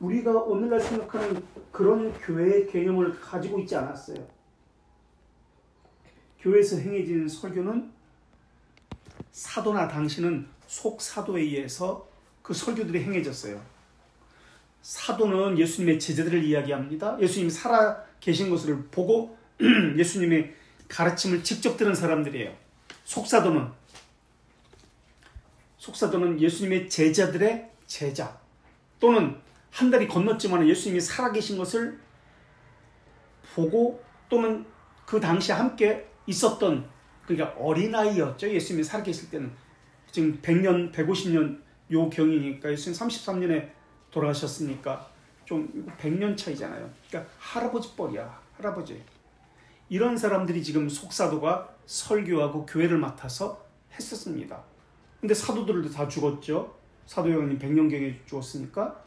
우리가 오늘날 생각하는 그런 교회의 개념을 가지고 있지 않았어요. 교회에서 행해지는 설교는 사도나 당시는 속사도에 의해서 그 설교들이 행해졌어요. 사도는 예수님의 제자들을 이야기합니다. 예수님이 살아 계신 것을 보고 예수님의 가르침을 직접 들은 사람들이에요. 속사도는 예수님의 제자들의 제자, 또는 한 달이 건넜지만 예수님이 살아계신 것을 보고, 또는 그 당시 함께 있었던, 그러니까 어린아이였죠. 예수님이 살아계실 때는 지금 100년, 150년 요 경이니까 예수님 33년에 돌아가셨으니까 좀 100년 차이잖아요. 그러니까 할아버지 뻘이야, 할아버지. 이런 사람들이 지금 속사도가 설교하고 교회를 맡아서 했었습니다. 근데 사도들도 다 죽었죠. 사도 요한이 100년경에 죽었으니까.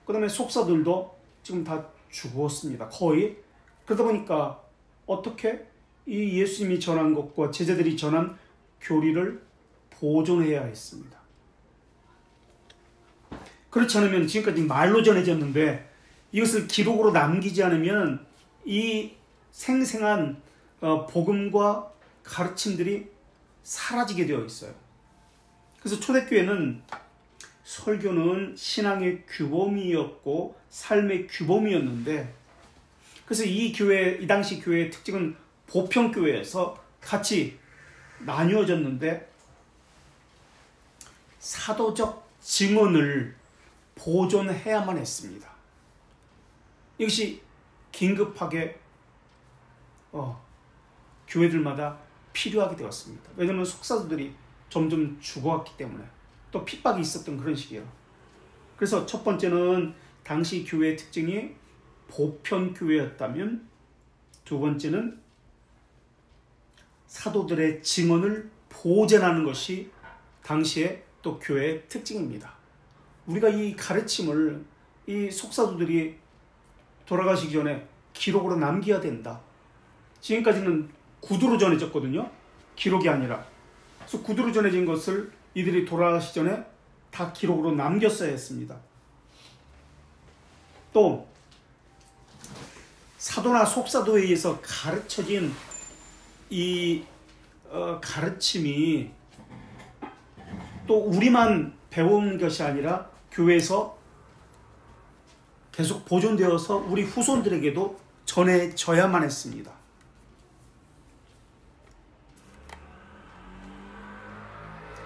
그 다음에 속사들도 지금 다 죽었습니다. 거의. 그러다 보니까 어떻게 이 예수님이 전한 것과 제자들이 전한 교리를 보존해야 했습니다. 그렇지 않으면 지금까지 말로 전해졌는데 이것을 기록으로 남기지 않으면 이 생생한 복음과 가르침들이 사라지게 되어 있어요. 그래서 초대교회는 설교는 신앙의 규범이었고 삶의 규범이었는데, 그래서 이 당시 교회의 특징은 보편교회에서 같이 나뉘어졌는데 사도적 증언을 보존해야만 했습니다. 이것이 긴급하게 교회들마다 필요하게 되었습니다. 왜냐하면 속사도들이 점점 죽어왔기 때문에, 또 핍박이 있었던 그런 시기예요. 그래서 첫 번째는 당시 교회의 특징이 보편교회였다면, 두 번째는 사도들의 증언을 보존하는 것이 당시의 또 교회의 특징입니다. 우리가 이 가르침을 이 속사도들이 돌아가시기 전에 기록으로 남겨야 된다. 지금까지는 구두로 전해졌거든요. 기록이 아니라. 그래서 구두로 전해진 것을 이들이 돌아가시기 전에 다 기록으로 남겼어야 했습니다. 또 사도나 속사도에 의해서 가르쳐진 이 가르침이 또 우리만 배운 것이 아니라 교회에서 계속 보존되어서 우리 후손들에게도 전해져야만 했습니다.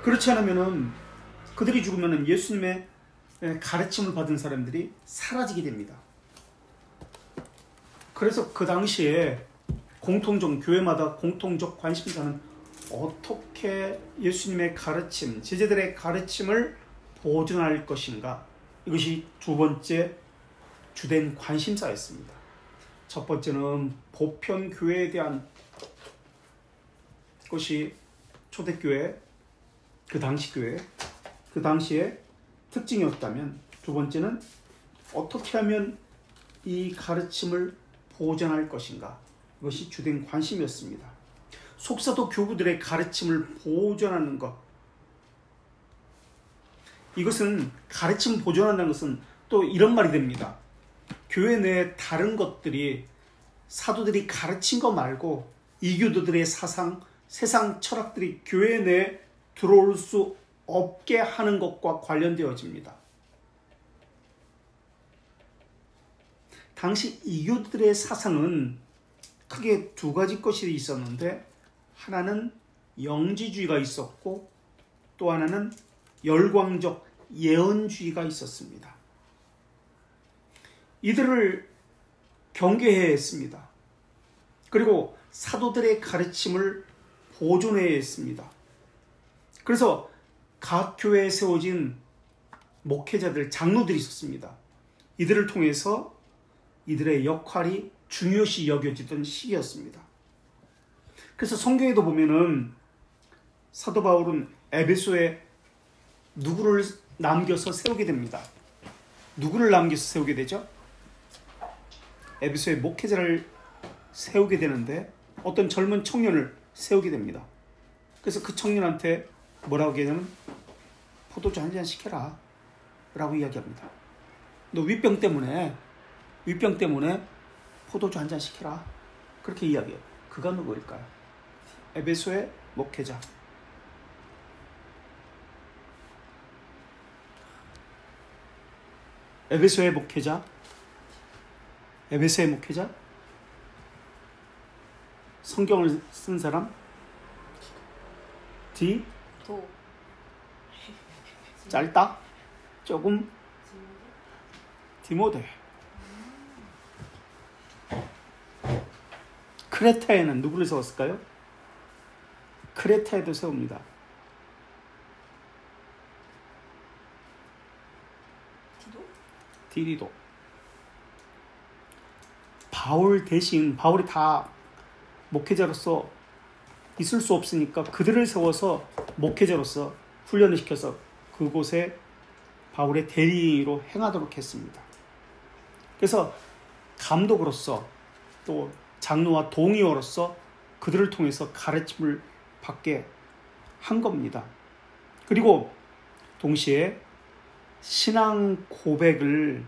그렇지 않으면 그들이 죽으면 예수님의 가르침을 받은 사람들이 사라지게 됩니다. 그래서 그 당시에 교회마다 공통적 관심사는 어떻게 예수님의 가르침, 제자들의 가르침을 보존할 것인가, 이것이 두 번째 주된 관심사였습니다. 첫 번째는 보편교회에 대한 것이 초대교회, 그 당시 교회, 그 당시의 특징이었다면, 두 번째는 어떻게 하면 이 가르침을 보존할 것인가, 이것이 주된 관심이었습니다. 속사도 교부들의 가르침을 보존하는 것, 이것은 가르침 보존한다는 것은 또 이런 말이 됩니다. 교회 내에 다른 것들이 사도들이 가르친 것 말고 이교도들의 사상, 세상 철학들이 교회 내에 들어올 수 없게 하는 것과 관련되어집니다. 당시 이교도들의 사상은 크게 두 가지 것이 있었는데, 하나는 영지주의가 있었고 또 하나는 열광적 예언주의가 있었습니다. 이들을 경계해야 했습니다. 그리고 사도들의 가르침을 보존해야 했습니다. 그래서 각 교회에 세워진 목회자들, 장로들이 있었습니다. 이들을 통해서 이들의 역할이 중요시 여겨지던 시기였습니다. 그래서 성경에도 보면은 사도 바울은 에베소에 누구를 남겨서 세우게 됩니다. 누구를 남겨서 세우게 되죠? 에베소의 목회자를 세우게 되는데 어떤 젊은 청년을 세우게 됩니다. 그래서 그 청년한테 뭐라고 얘기하냐면 포도주 한 잔 시켜라 라고 이야기합니다. 너 위병 때문에 포도주 한 잔 시켜라. 그렇게 이야기해요. 그가 누구일까요? 에베소의 목회자. 에베소의 목회자. 성경을 쓴 사람? 도. 짧다? 조금? 디모데. 크레타에는 누구를 세웠을까요? 크레타에도 세웁니다. 디리도. 바울 대신, 바울이 다 목회자로서 있을 수 없으니까 그들을 세워서 목회자로서 훈련을 시켜서 그곳에 바울의 대리로 행하도록 했습니다. 그래서 감독으로서 또 장로와 동의어로서 그들을 통해서 가르침을 받게 한 겁니다. 그리고 동시에 신앙 고백을,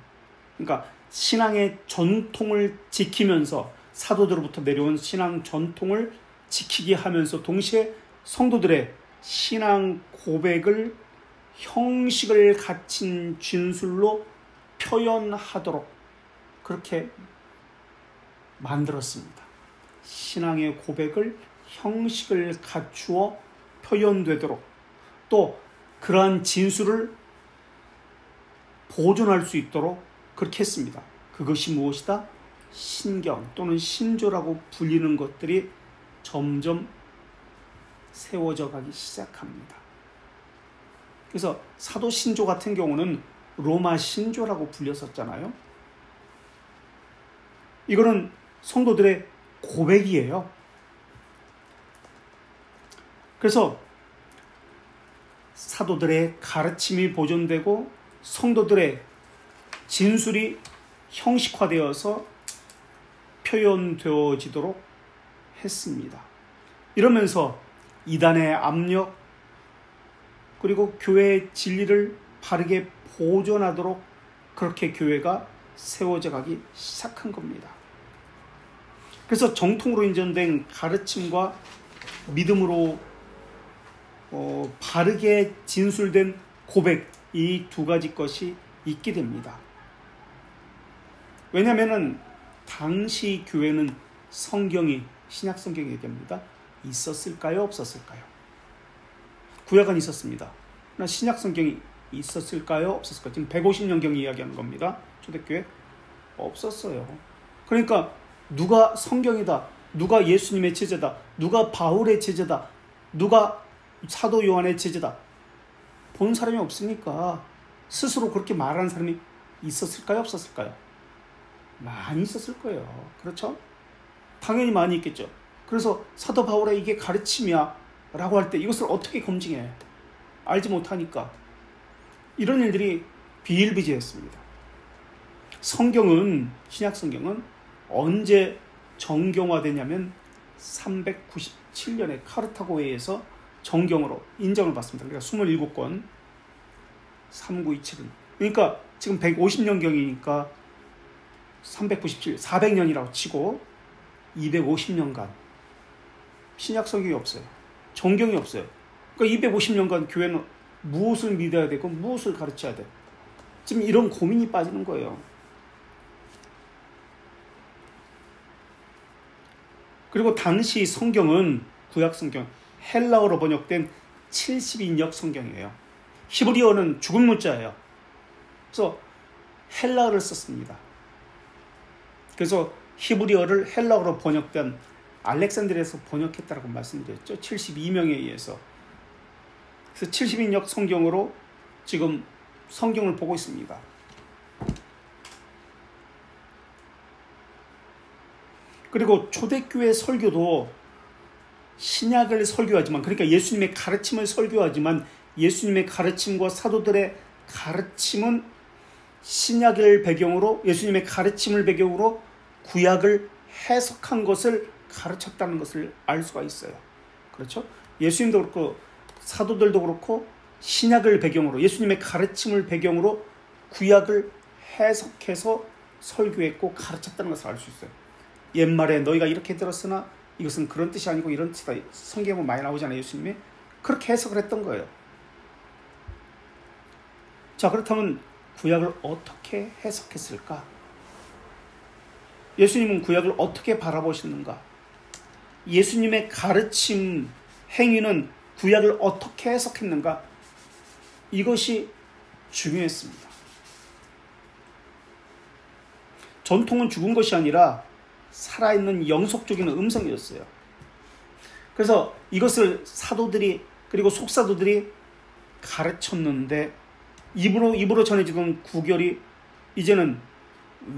그러니까 신앙의 전통을 지키면서 사도들로부터 내려온 신앙 전통을 지키게 하면서 동시에 성도들의 신앙 고백을 형식을 갖춘 진술로 표현하도록 그렇게 만들었습니다. 신앙의 고백을 형식을 갖추어 표현되도록, 또 그러한 진술을 보존할 수 있도록 그렇게 했습니다. 그것이 무엇이다? 신경 또는 신조라고 불리는 것들이 점점 세워져 가기 시작합니다. 그래서 사도 신조 같은 경우는 로마 신조라고 불렸었잖아요. 이거는 성도들의 고백이에요. 그래서 사도들의 가르침이 보존되고 성도들의 진술이 형식화되어서 표현되어지도록 했습니다. 이러면서 이단의 압력, 그리고 교회의 진리를 바르게 보존하도록 그렇게 교회가 세워져 가기 시작한 겁니다. 그래서 정통으로 인정된 가르침과 믿음으로 바르게 진술된 고백, 이 두 가지 것이 있게 됩니다. 왜냐하면 당시 교회는 성경이, 신약 성경이 얘기합니다. 있었을까요? 없었을까요? 구약은 있었습니다. 그러나 신약 성경이 있었을까요? 없었을까요? 지금 150년경 이야기하는 겁니다. 초대교회 없었어요. 그러니까 누가 성경이다, 누가 예수님의 제자다, 누가 바울의 제자다, 누가 사도 요한의 제자다, 본 사람이 없으니까 스스로 그렇게 말하는 사람이 있었을까요? 없었을까요? 많이 있었을 거예요. 그렇죠? 당연히 많이 있겠죠. 그래서 사도 바울의 이게 가르침이야 라고 할 때 이것을 어떻게 검증해? 알지 못하니까. 이런 일들이 비일비재했습니다. 성경은, 신약 성경은 언제 정경화되냐면 397년에 카르타고에서 정경으로 인정을 받습니다. 그러니까 27권 3927은, 그러니까 지금 150년경이니까 397, 400년이라고 치고 250년간 신약 성경이 없어요. 정경이 없어요. 그러니까 250년간 교회는 무엇을 믿어야 되고 무엇을 가르쳐야 돼? 지금 이런 고민이 빠지는 거예요. 그리고 당시 성경은, 구약 성경, 헬라어로 번역된 70인역 성경이에요. 히브리어는 죽은 문자예요. 그래서 헬라어를 썼습니다. 그래서 히브리어를 헬라어로 번역된, 알렉산드리아에서 번역했다라고 말씀드렸죠. 72명에 의해서. 그래서 70인역 성경으로 지금 성경을 보고 있습니다. 그리고 초대교회 설교도 신약을 설교하지만, 그러니까 예수님의 가르침을 설교하지만 예수님의 가르침과 사도들의 가르침은 신약을 배경으로, 예수님의 가르침을 배경으로 구약을 해석한 것을 가르쳤다는 것을 알 수가 있어요. 그렇죠? 예수님도 그렇고 사도들도 그렇고 신약을 배경으로, 예수님의 가르침을 배경으로 구약을 해석해서 설교했고 가르쳤다는 것을 알 수 있어요. 옛말에 너희가 이렇게 들었으나 이것은 그런 뜻이 아니고 이런 뜻이다. 성경에 많이 나오잖아요. 예수님이 그렇게 해석을 했던 거예요. 자, 그렇다면 구약을 어떻게 해석했을까? 예수님은 구약을 어떻게 바라보시는가? 예수님의 가르침, 행위는 구약을 어떻게 해석했는가? 이것이 중요했습니다. 전통은 죽은 것이 아니라 살아있는 영속적인 음성이었어요. 그래서 이것을 사도들이 그리고 속사도들이 가르쳤는데 입으로 전해지던 구결이 이제는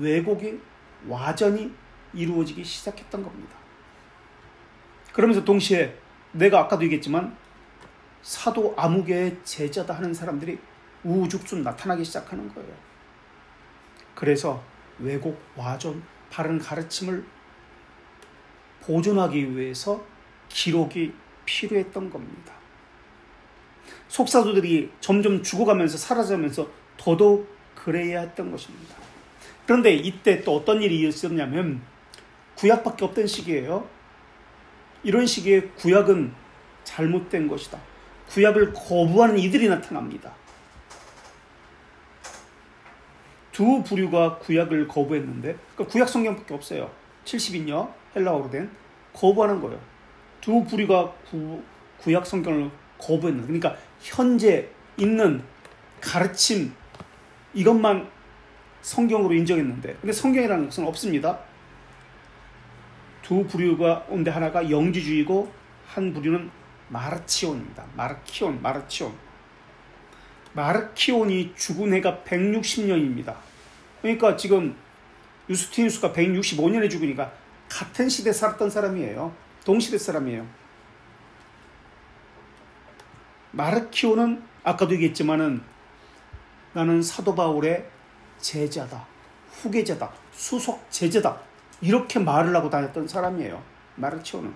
왜곡이 와전이 이루어지기 시작했던 겁니다. 그러면서 동시에 내가 아까도 얘기했지만 사도 아무개의 제자다 하는 사람들이 우후죽순 나타나기 시작하는 거예요. 그래서 왜곡, 와전, 바른 가르침을 보존하기 위해서 기록이 필요했던 겁니다. 속사도들이 점점 죽어가면서 사라져가면서 더더욱 그래야 했던 것입니다. 그런데 이때 또 어떤 일이 있었냐면 구약밖에 없던 시기예요. 이런 시기에 구약은 잘못된 것이다. 구약을 거부하는 이들이 나타납니다. 두 부류가 구약을 거부했는데 그러니까 구약 성경밖에 없어요. 70인여 헬라어로 된 거부하는 거예요. 두 부류가 구약 성경을 거부했는데 그러니까 현재 있는 가르침 이것만 성경으로 인정했는데 근데 성경이라는 것은 없습니다. 두 부류가 온데 하나가 영지주의고 한 부류는 마르치온입니다. 마르키온이 죽은 해가 160년입니다. 그러니까 지금 유스티누스가 165년에 죽으니까 같은 시대에 살았던 사람이에요. 동시대 사람이에요. 마르키온은 아까도 얘기했지만은 나는 사도 바울의 제자다, 후계자다, 수속 제자다 이렇게 말을 하고 다녔던 사람이에요. 마르키온은.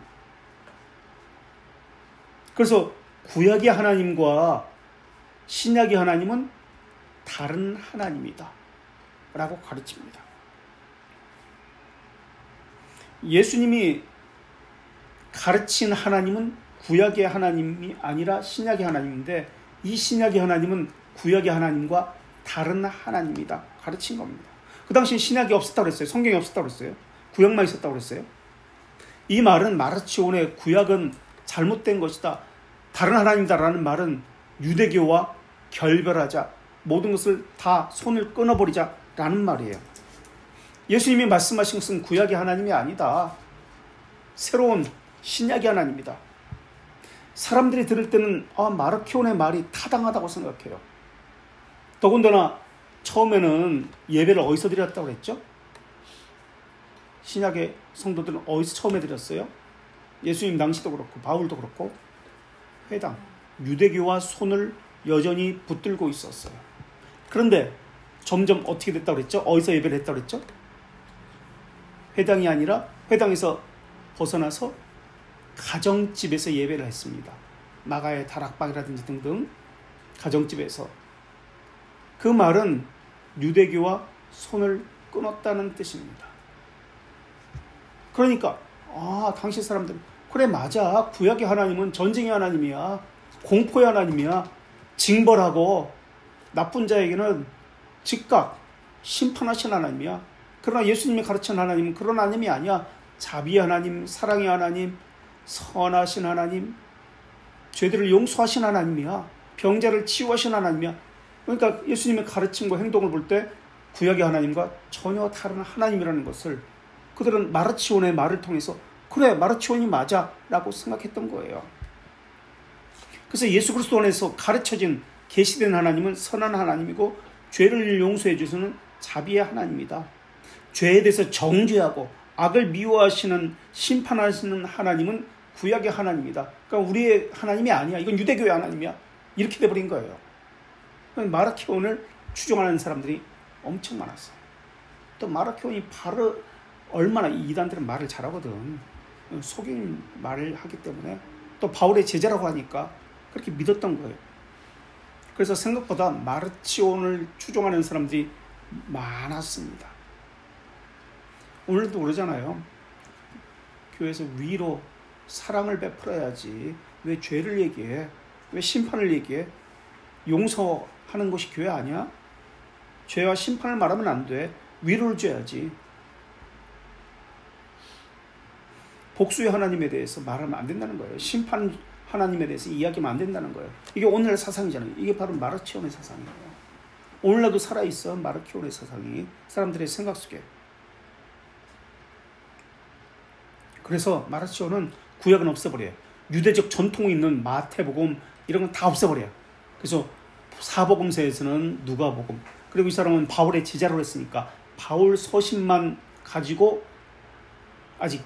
그래서 구약의 하나님과 신약의 하나님은 다른 하나님이다 라고 가르칩니다. 예수님이 가르친 하나님은 구약의 하나님이 아니라 신약의 하나님인데 이 신약의 하나님은 구약의 하나님과 다른 하나님이다 가르친 겁니다. 그 당시 신약이 없었다고 그랬어요. 성경이 없었다고 그랬어요. 구약만 있었다고 그랬어요. 이 말은 마르치온의 구약은 잘못된 것이다. 다른 하나님이다라는 말은 유대교와 결별하자. 모든 것을 다 손을 끊어버리자 라는 말이에요. 예수님이 말씀하신 것은 구약의 하나님이 아니다. 새로운 신약의 하나님이다. 사람들이 들을 때는 마르키온의 말이 타당하다고 생각해요. 더군다나 처음에는 예배를 어디서 드렸다고 그랬죠? 신약의 성도들은 어디서 처음에 드렸어요? 예수님 당시도 그렇고 바울도 그렇고 회당, 유대교와 손을 여전히 붙들고 있었어요. 그런데 점점 어떻게 됐다고 그랬죠? 어디서 예배를 했다고 그랬죠? 회당이 아니라 회당에서 벗어나서 가정집에서 예배를 했습니다. 마가의 다락방이라든지 등등 가정집에서. 그 말은 유대교와 손을 끊었다는 뜻입니다. 그러니까 당시 사람들은 그래 맞아. 구약의 하나님은 전쟁의 하나님이야. 공포의 하나님이야. 징벌하고 나쁜 자에게는 즉각 심판하신 하나님이야. 그러나 예수님이 가르친 하나님은 그런 하나님이 아니야. 자비의 하나님, 사랑의 하나님, 선하신 하나님, 죄들을 용서하신 하나님이야. 병자를 치유하신 하나님이야. 그러니까 예수님의 가르침과 행동을 볼 때 구약의 하나님과 전혀 다른 하나님이라는 것을 그들은 마르치온의 말을 통해서 그래 마르치온이 맞아 라고 생각했던 거예요. 그래서 예수 그리스도 안에서 가르쳐진 계시된 하나님은 선한 하나님이고 죄를 용서해 주시는 자비의 하나님이다. 죄에 대해서 정죄하고 악을 미워하시는 심판하시는 하나님은 구약의 하나님이다. 그러니까 우리의 하나님이 아니야. 이건 유대교의 하나님이야. 이렇게 돼버린 거예요. 마르키온을 추종하는 사람들이 엄청 많았어요. 또 마르키온이 바로 얼마나 이단들은 말을 잘하거든. 속인 말을 하기 때문에 또 바울의 제자라고 하니까 그렇게 믿었던 거예요. 그래서 생각보다 마르치온을 추종하는 사람들이 많았습니다. 오늘도 그러잖아요. 교회에서 위로 사랑을 베풀어야지 왜 죄를 얘기해? 왜 심판을 얘기해? 용서하는 것이 교회 아니야? 죄와 심판을 말하면 안 돼. 위로를 줘야지. 복수의 하나님에 대해서 말하면 안 된다는 거예요. 심판 하나님에 대해서 이야기하면 안 된다는 거예요. 이게 오늘날 사상이잖아요. 이게 바로 마르키온의 사상이에요. 오늘날도 살아있어. 마르키온의 사상이 사람들의 생각 속에. 그래서 마르키온은 구약은 없애버려요. 유대적 전통이 있는 마태복음 이런 건 다 없애버려요. 그래서 사복음서에서는 누가복음, 그리고 이 사람은 바울의 제자로 했으니까 바울 서신만 가지고 아직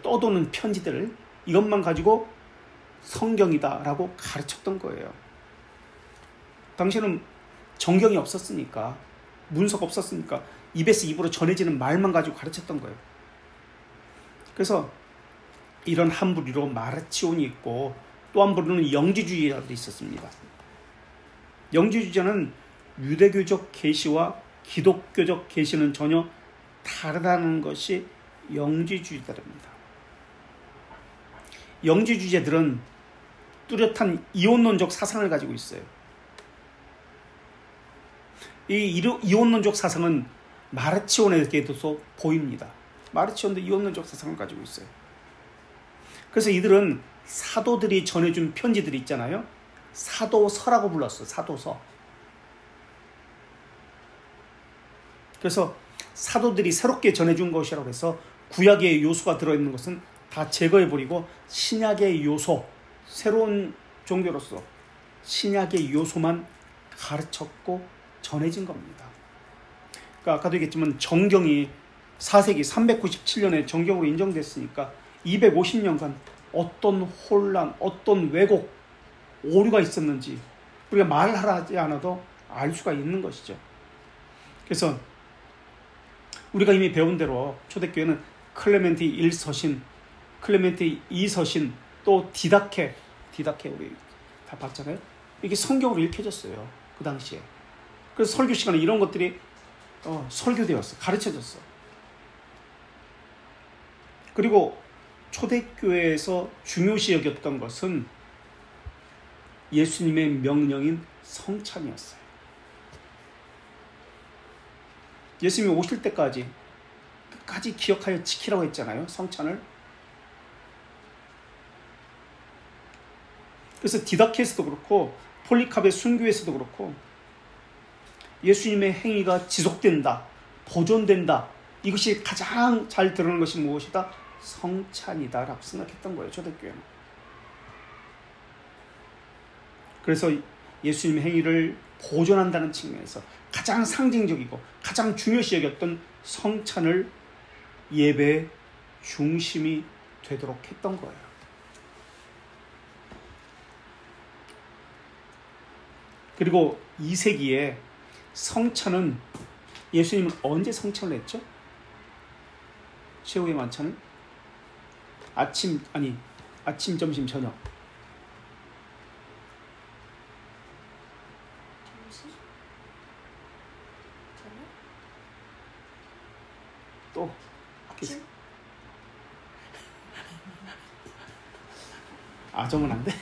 떠도는 편지들, 이것만 가지고 성경이다라고 가르쳤던 거예요. 당시에는 정경이 없었으니까, 문서가 없었으니까 입에서 입으로 전해지는 말만 가지고 가르쳤던 거예요. 그래서 이런 한 부류로 마르치온이 있고 또 한 부류는 영지주의자들이 있었습니다. 영지주의자는 유대교적 계시와 기독교적 계시는 전혀 다르다는 것이 영지주의자입니다. 영지주의자들은 뚜렷한 이혼론적 사상을 가지고 있어요. 이 이혼론적 사상은 마르치온에게도 보입니다. 마르치온도 이혼론적 사상을 가지고 있어요. 그래서 이들은 사도들이 전해준 편지들이 있잖아요. 사도서라고 불렀어요. 사도서. 그래서 사도들이 새롭게 전해준 것이라고 해서 구약의 요소가 들어있는 것은 다 제거해버리고 신약의 요소, 새로운 종교로서 신약의 요소만 가르쳤고 전해진 겁니다. 그러니까 아까도 얘기했지만 정경이 4세기 397년에 정경으로 인정됐으니까 250년간 어떤 혼란, 어떤 왜곡, 오류가 있었는지 우리가 말하라 하지 않아도 알 수가 있는 것이죠. 그래서 우리가 이미 배운 대로 초대교회는 클레멘티 1서신, 클레멘티 2서신, 또 디다케 우리 다 봤잖아요. 이게 성경으로 읽혀졌어요. 그 당시에. 그래서 설교 시간에 이런 것들이 설교되었어. 가르쳐졌어. 그리고 초대교회에서 중요시 여겼던 것은 예수님의 명령인 성찬이었어요. 예수님이 오실 때까지 끝까지 기억하여 지키라고 했잖아요. 성찬을. 그래서 디다케에서도 그렇고 폴리캅의 순교에서도 그렇고 예수님의 행위가 지속된다, 보존된다. 이것이 가장 잘 드러나는 것이 무엇이다? 성찬이다라고 생각했던 거예요. 초대교회는. 그래서 예수님의 행위를 보존한다는 측면에서 가장 상징적이고 가장 중요시 여겼던 성찬을 예배의 중심이 되도록 했던 거예요. 그리고 2세기에 성찬은 예수님은 언제 성찬을 했죠? 최후의 만찬을? 아침, 점심, 저녁. 또 아침? 아정은 안 돼?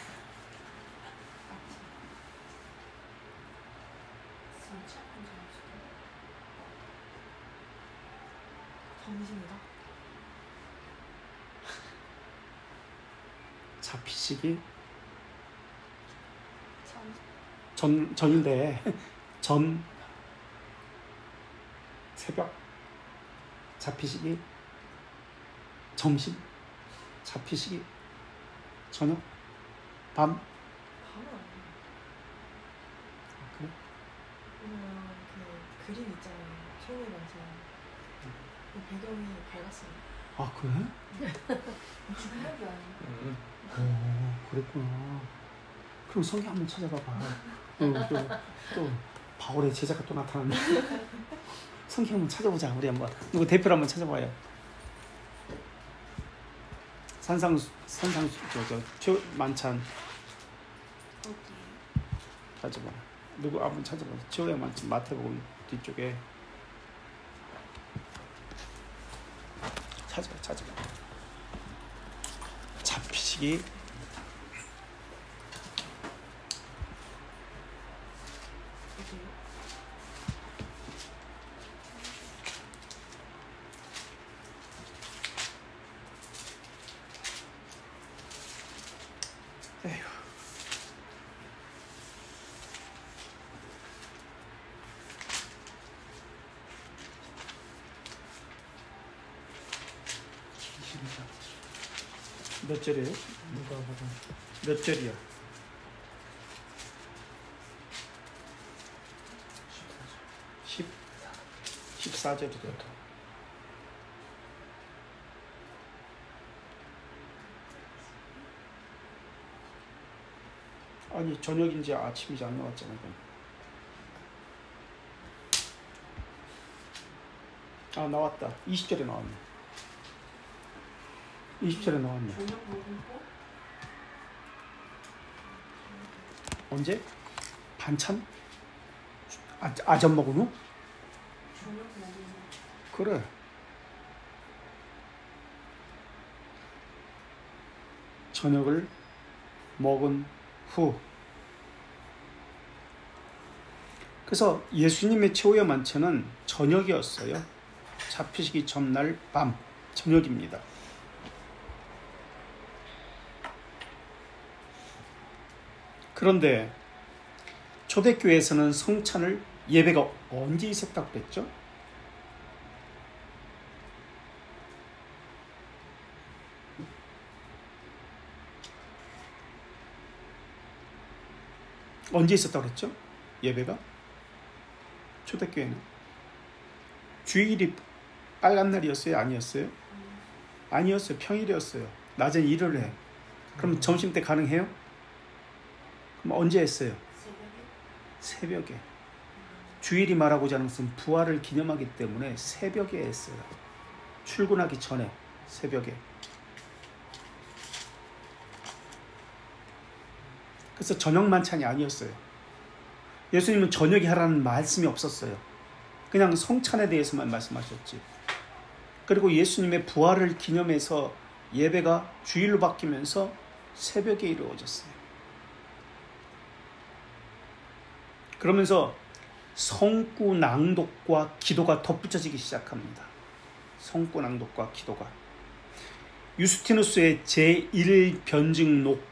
잡히시기 전인데 새벽 잡히시기 점심 잡히시기 저녁 밤. 밤은 아니에요. 아, 그래? 그냥 그 그림 있잖아요. 최후의 만찬. 그 배경이 밝았어요. 아, 그래? 주변이 아니에요. 오, 그랬구나. 그럼 성경 한번 찾아봐봐. 또 바울의 제자가 또 나타났네. 성경 한번 찾아보자. 우리 한번 누구 대표를 한번 찾아봐요. 최후 만찬 찾아봐. 누구 한번 찾아봐. 최후의 만찬 마태복음 뒤쪽에 찾아. 잡히시기. 에휴. 몇 절이에요? 몇 절이야? 14절이다. 아니 저녁인지 아침인지 안 나왔잖아. 아 나왔다. 20절에 나왔네. 20절에 나왔네. 언제? 반찬? 아점 먹은 후? 그래. 저녁을 먹은 후. 그래서 예수님의 최후의 만찬은 저녁이었어요. 잡히시기 전날 밤, 저녁입니다. 그런데 초대교회에서는 성찬을 예배가 언제 있었다고 그랬죠? 언제 있었다고 그랬죠? 예배가? 초대교회는 주일이 빨간 날이었어요? 아니었어요? 아니었어요. 평일이었어요. 낮엔 일을 해. 그럼 점심 때 가능해요? 그럼 언제 했어요? 새벽에. 주일이 말하고자 하는 것은 부활을 기념하기 때문에 새벽에 했어요. 출근하기 전에 새벽에. 그래서 저녁 만찬이 아니었어요. 예수님은 저녁에 하라는 말씀이 없었어요. 그냥 성찬에 대해서만 말씀하셨지. 그리고 예수님의 부활을 기념해서 예배가 주일로 바뀌면서 새벽에 이루어졌어요. 그러면서 성구 낭독과 기도가 덧붙여지기 시작합니다. 성구 낭독과 기도가. 유스티누스의 제1변증록,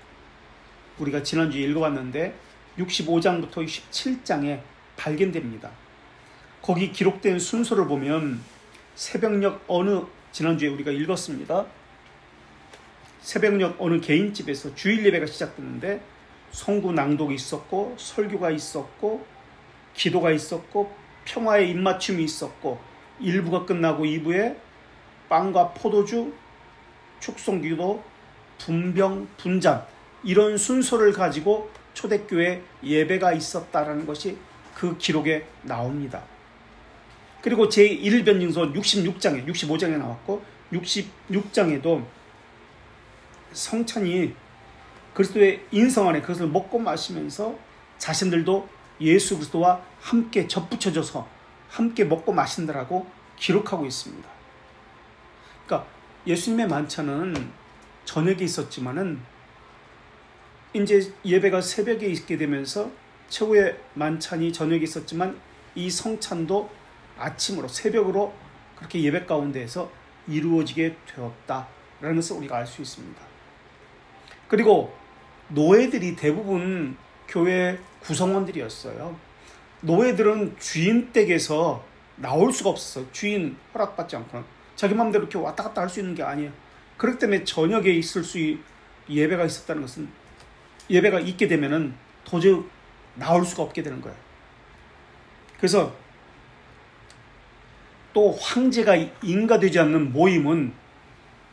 우리가 지난주에 읽어봤는데 65장부터 67장에 발견됩니다. 거기 기록된 순서를 보면 새벽녘 지난주에 우리가 읽었습니다. 새벽녘 어느 개인집에서 주일 예배가 시작됐는데 성구 낭독이 있었고 설교가 있었고 기도가 있었고 평화의 입맞춤이 있었고 1부가 끝나고 2부에 빵과 포도주, 축송기도, 분병, 분잔 이런 순서를 가지고 초대교회 예배가 있었다라는 것이 그 기록에 나옵니다. 그리고 제1변증서 65장에 나왔고 66장에도 성찬이 그리스도의 인성 안에 그것을 먹고 마시면서 자신들도 예수 그리스도와 함께 접붙여져서 함께 먹고 마신다라고 기록하고 있습니다. 그러니까 예수님의 만찬은 저녁에 있었지만은 이제 예배가 새벽에 있게 되면서 최후의 만찬이 저녁에 있었지만 이 성찬도 아침으로 새벽으로 그렇게 예배 가운데에서 이루어지게 되었다라는 것을 우리가 알 수 있습니다. 그리고 노예들이 대부분 교회 구성원들이었어요. 노예들은 주인 댁에서 나올 수가 없었어요. 주인 허락받지 않고는. 자기 마음대로 이렇게 왔다 갔다 할 수 있는 게 아니에요. 그렇기 때문에 저녁에 있을 수 예배가 있었다는 것은 예배가 있게 되면은 도저히 나올 수가 없게 되는 거예요. 그래서 또 황제가 인가되지 않는 모임은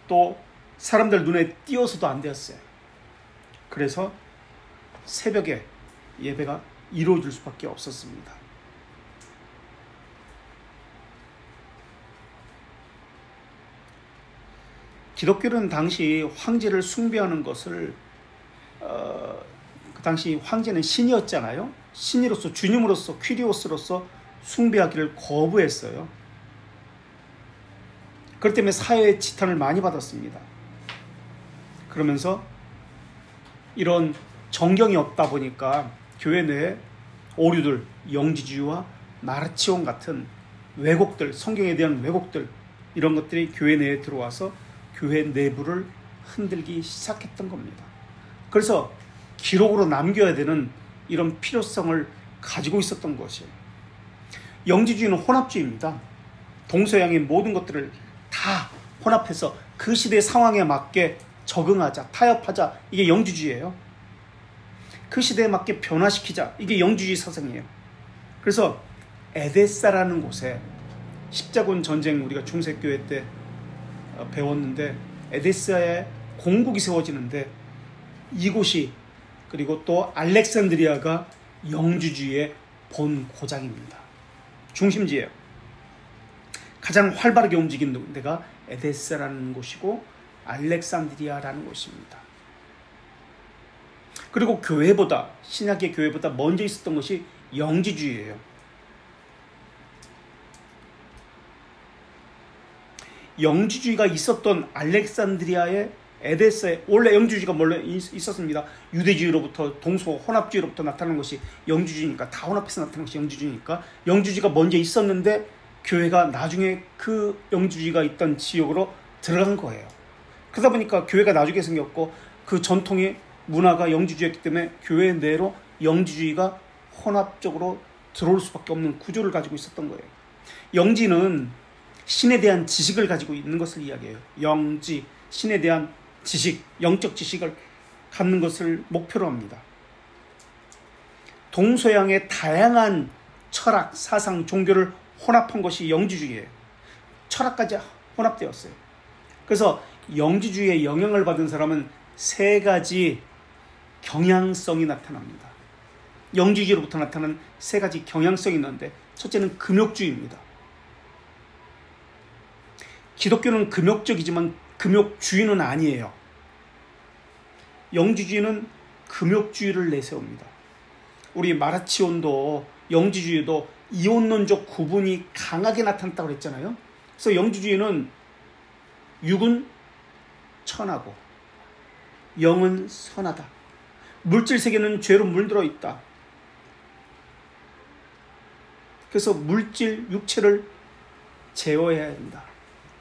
또 사람들 눈에 띄어서도 안 되었어요. 그래서 새벽에 예배가 이루어질 수밖에 없었습니다. 기독교는 당시 황제를 숭배하는 것을 그 당시 황제는 신이었잖아요. 신이로서 주님으로서 퀴리오스로서 숭배하기를 거부했어요. 그렇기 때문에 사회의 지탄을 많이 받았습니다. 그러면서 이런 정경이 없다 보니까 교회 내에 오류들, 영지주의와 마르치온 같은 왜곡들, 성경에 대한 왜곡들, 이런 것들이 교회 내에 들어와서 교회 내부를 흔들기 시작했던 겁니다. 그래서 기록으로 남겨야 되는 이런 필요성을 가지고 있었던 것이에요. 영지주의는 혼합주의입니다. 동서양의 모든 것들을 다 혼합해서 그 시대의 상황에 맞게 적응하자, 타협하자, 이게 영지주의예요. 그 시대에 맞게 변화시키자, 이게 영지주의 사상이에요. 그래서 에데사라는 곳에 십자군 전쟁, 우리가 중세교회 때 배웠는데 에데사에 공국이 세워지는데 이곳이, 그리고 또 알렉산드리아가 영지주의의 본고장입니다. 중심지예요. 가장 활발하게 움직이는 데가 에데사라는 곳이고 알렉산드리아라는 곳입니다. 그리고 교회보다, 신약의 교회보다 먼저 있었던 것이 영지주의예요. 영지주의가 있었던 알렉산드리아의 에데사에, 원래 영지주의가 원래 있었습니다. 유대주의로부터 동서 혼합주의로부터 나타나는 것이 영지주의니까, 다 혼합해서 나타나는 것이 영지주의니까 영지주의가 먼저 있었는데 교회가 나중에 그 영지주의가 있던 지역으로 들어간 거예요. 그러다 보니까 교회가 나중에 생겼고 그 전통의 문화가 영지주의였기 때문에 교회 내로 영지주의가 혼합적으로 들어올 수밖에 없는 구조를 가지고 있었던 거예요. 영지는 신에 대한 지식을 가지고 있는 것을 이야기해요. 영지, 신에 대한 지식, 영적 지식을 갖는 것을 목표로 합니다. 동서양의 다양한 철학, 사상, 종교를 혼합한 것이 영지주의예요. 철학까지 혼합되었어요. 그래서 영지주의의 영향을 받은 사람은 세 가지 경향성이 나타납니다. 영지주의로부터 나타나는 세 가지 경향성이 있는데, 첫째는 금욕주의입니다. 기독교는 금욕적이지만 금욕주의는 아니에요. 영지주의는 금욕주의를 내세웁니다. 우리 마르치온도 영지주의도 이혼론적 구분이 강하게 나타났다고 했잖아요. 그래서 영지주의는 육은 천하고 영은 선하다. 물질 세계는 죄로 물들어 있다. 그래서 물질, 육체를 제어해야 된다.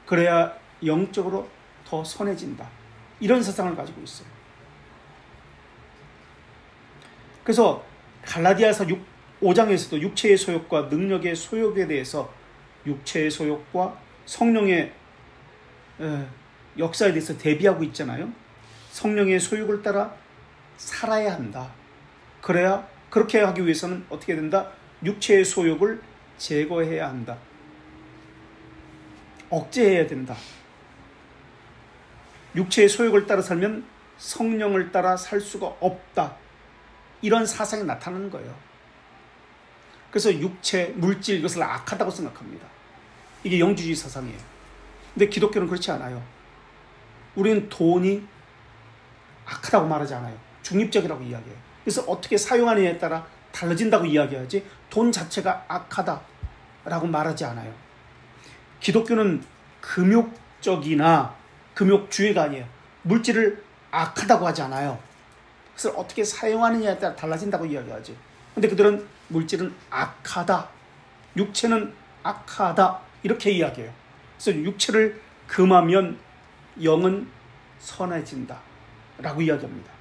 그래야 영적으로 더 선해진다. 이런 사상을 가지고 있어요. 그래서 갈라디아서 5장에서도 육체의 소욕과 능력의 소욕에 대해서, 육체의 소욕과 성령의 역사에 대해서 대비하고 있잖아요. 성령의 소욕을 따라 살아야 한다. 그래야, 그렇게 하기 위해서는 어떻게 된다? 육체의 소욕을 제거해야 한다. 억제해야 된다. 육체의 소욕을 따라 살면 성령을 따라 살 수가 없다. 이런 사상이 나타나는 거예요. 그래서 육체, 물질, 이것을 악하다고 생각합니다. 이게 영지주의 사상이에요. 근데 기독교는 그렇지 않아요. 우리는 돈이 악하다고 말하지 않아요. 중립적이라고 이야기해요. 그래서 어떻게 사용하느냐에 따라 달라진다고 이야기하지, 돈 자체가 악하다라고 말하지 않아요. 기독교는 금욕적이나 금욕주의가 아니에요. 물질을 악하다고 하지 않아요. 그래서 어떻게 사용하느냐에 따라 달라진다고 이야기하지. 근데 그들은 물질은 악하다, 육체는 악하다, 이렇게 이야기해요. 그래서 육체를 금하면 영은 선해진다 라고 이야기합니다.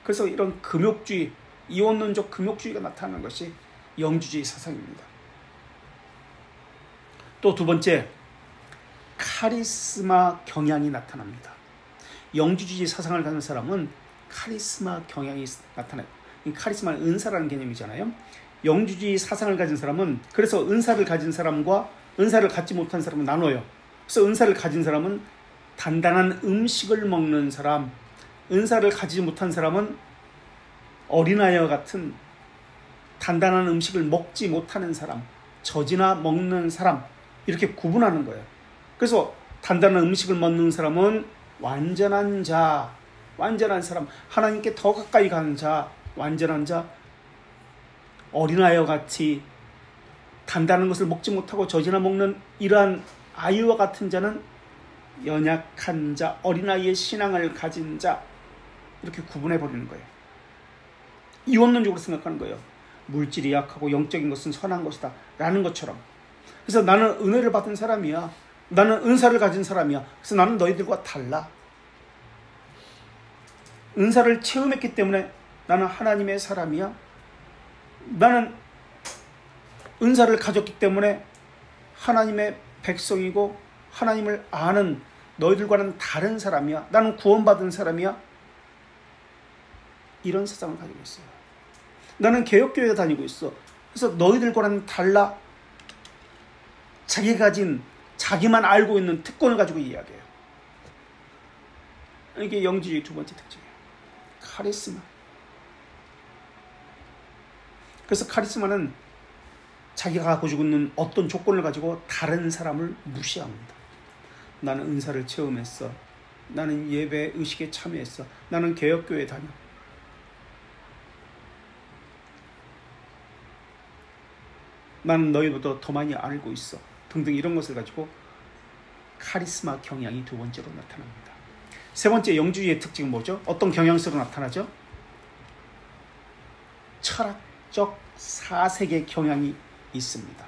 그래서 이런 금욕주의, 이원론적 금욕주의가 나타나는 것이 영지주의 사상입니다. 또 두 번째, 카리스마 경향이 나타납니다. 영지주의 사상을 가진 사람은 카리스마 경향이 나타나요. 이 카리스마는 은사라는 개념이잖아요. 영지주의 사상을 가진 사람은, 그래서 은사를 가진 사람과 은사를 갖지 못한 사람은 나눠요. 그래서 은사를 가진 사람은 단단한 음식을 먹는 사람, 은사를 가지지 못한 사람은 어린아이와 같은 단단한 음식을 먹지 못하는 사람, 젖이나 먹는 사람, 이렇게 구분하는 거예요. 그래서 단단한 음식을 먹는 사람은 완전한 자, 완전한 사람, 하나님께 더 가까이 가는 자, 완전한 자, 어린아이와 같이 단단한 것을 먹지 못하고 젖이나 먹는 이러한 아이와 같은 자는 연약한 자, 어린아이의 신앙을 가진 자, 이렇게 구분해 버리는 거예요. 이원론적으로 생각하는 거예요. 물질이 약하고 영적인 것은 선한 것이다 라는 것처럼. 그래서 나는 은혜를 받은 사람이야, 나는 은사를 가진 사람이야, 그래서 나는 너희들과 달라. 은사를 체험했기 때문에 나는 하나님의 사람이야, 나는 은사를 가졌기 때문에 하나님의 백성이고 하나님을 아는 너희들과는 다른 사람이야, 나는 구원받은 사람이야, 이런 세상을 가지고 있어요. 나는 개혁교회에 다니고 있어, 그래서 너희들과는 달라. 자기가 가진, 자기만 알고 있는 특권을 가지고 이야기해요. 이게 영지주의 두 번째 특징이에요. 카리스마. 그래서 카리스마는 자기가 가지고 있는 어떤 조건을 가지고 다른 사람을 무시합니다. 나는 은사를 체험했어, 나는 예배 의식에 참여했어, 나는 개혁교회에 다녀, 나는 너희보다 더 많이 알고 있어 등등, 이런 것을 가지고 카리스마 경향이 두 번째로 나타납니다. 세 번째 영주주의의 특징은 뭐죠? 어떤 경향성으로 나타나죠? 철학적 사색의 경향이 있습니다.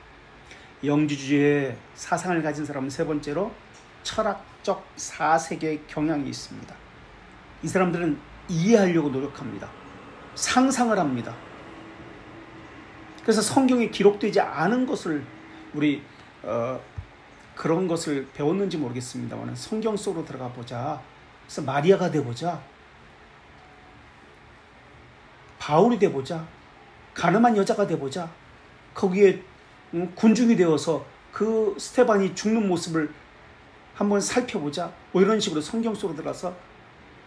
영주주의의 사상을 가진 사람은 세 번째로 철학적 사색의 경향이 있습니다. 이 사람들은 이해하려고 노력합니다. 상상을 합니다. 그래서 성경에 기록되지 않은 것을 우리 그런 것을 배웠는지 모르겠습니다만 성경 속으로 들어가 보자. 그래서 마리아가 돼보자, 바울이 돼보자, 가늠한 여자가 돼보자, 거기에 군중이 되어서 그 스테반이 죽는 모습을 한번 살펴보자, 뭐 이런 식으로 성경 속으로 들어가서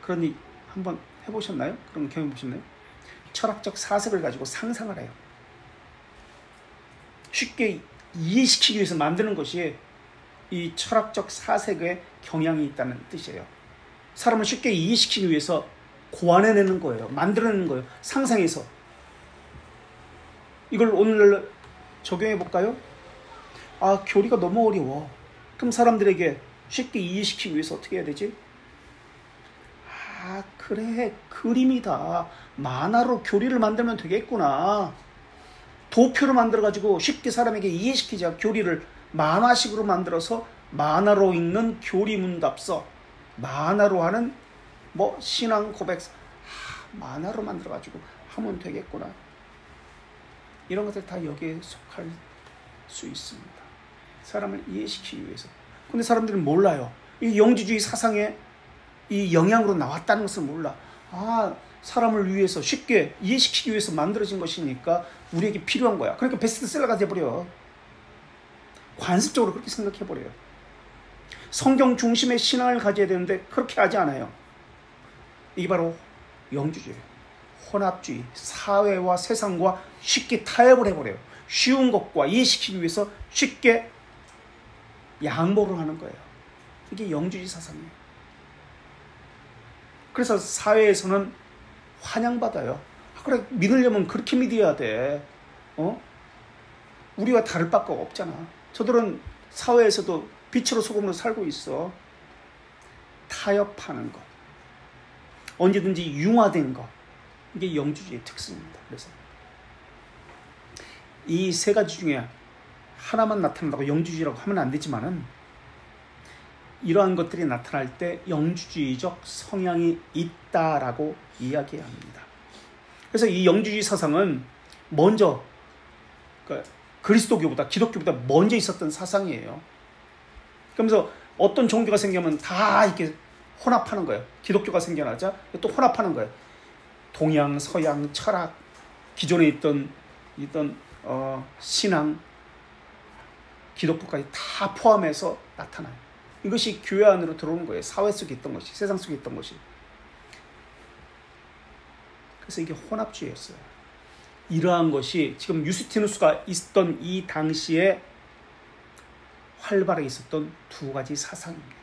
그러니 한번 해보셨나요? 그런 경험 보셨나요? 철학적 사색을 가지고 상상을 해요. 쉽게 이해시키기 위해서 만드는 것이 이 철학적 사색의 경향이 있다는 뜻이에요. 사람을 쉽게 이해시키기 위해서 고안해내는 거예요. 만들어내는 거예요. 상상해서. 이걸 오늘 적용해 볼까요? 아, 교리가 너무 어려워. 그럼 사람들에게 쉽게 이해시키기 위해서 어떻게 해야 되지? 아, 그래, 그림이다. 만화로 교리를 만들면 되겠구나. 도표를 만들어가지고 쉽게 사람에게 이해시키자. 교리를 만화식으로 만들어서 만화로 읽는 교리 문답서, 만화로 하는 뭐 신앙 고백서, 만화로 만들어가지고 하면 되겠구나. 이런 것들 다 여기에 속할 수 있습니다. 사람을 이해시키기 위해서. 근데 사람들은 몰라요. 이 영지주의 사상의 이 영향으로 나왔다는 것을 몰라. 아, 사람을 위해서 쉽게 이해시키기 위해서 만들어진 것이니까 우리에게 필요한 거야. 그러니까 베스트셀러가 돼버려. 관습적으로 그렇게 생각해버려요. 성경 중심의 신앙을 가져야 되는데 그렇게 하지 않아요. 이게 바로 영주주의, 혼합주의, 사회와 세상과 쉽게 타협을 해버려요. 쉬운 것과 이해시키기 위해서 쉽게 양보를 하는 거예요. 이게 영주주의 사상이에요. 그래서 사회에서는 환영받아요. 아, 그래, 믿으려면 그렇게 믿어야 돼. 우리와 다를 바가 없잖아. 저들은 사회에서도 빛으로 소금으로 살고 있어. 타협하는 것, 언제든지 융화된 것, 이게 영주주의의 특성입니다. 그래서 이 세 가지 중에 하나만 나타난다고 영주주의라고 하면 안 되지만은 이러한 것들이 나타날 때 영주주의적 성향이 있다라고 이야기해야 합니다. 그래서 이 영주주의 사상은 먼저 그리스도교보다, 기독교보다 먼저 있었던 사상이에요. 그러면서 어떤 종교가 생기면 다 이렇게 혼합하는 거예요. 기독교가 생겨나자 또 혼합하는 거예요. 동양, 서양, 철학, 기존에 있던 신앙, 기독교까지 다 포함해서 나타나요. 이것이 교회 안으로 들어오는 거예요. 사회 속에 있던 것이, 세상 속에 있던 것이. 그래서 이게 혼합주의였어요. 이러한 것이 지금 유스티누스가 있던 이 당시에 활발하게 있었던 두 가지 사상입니다.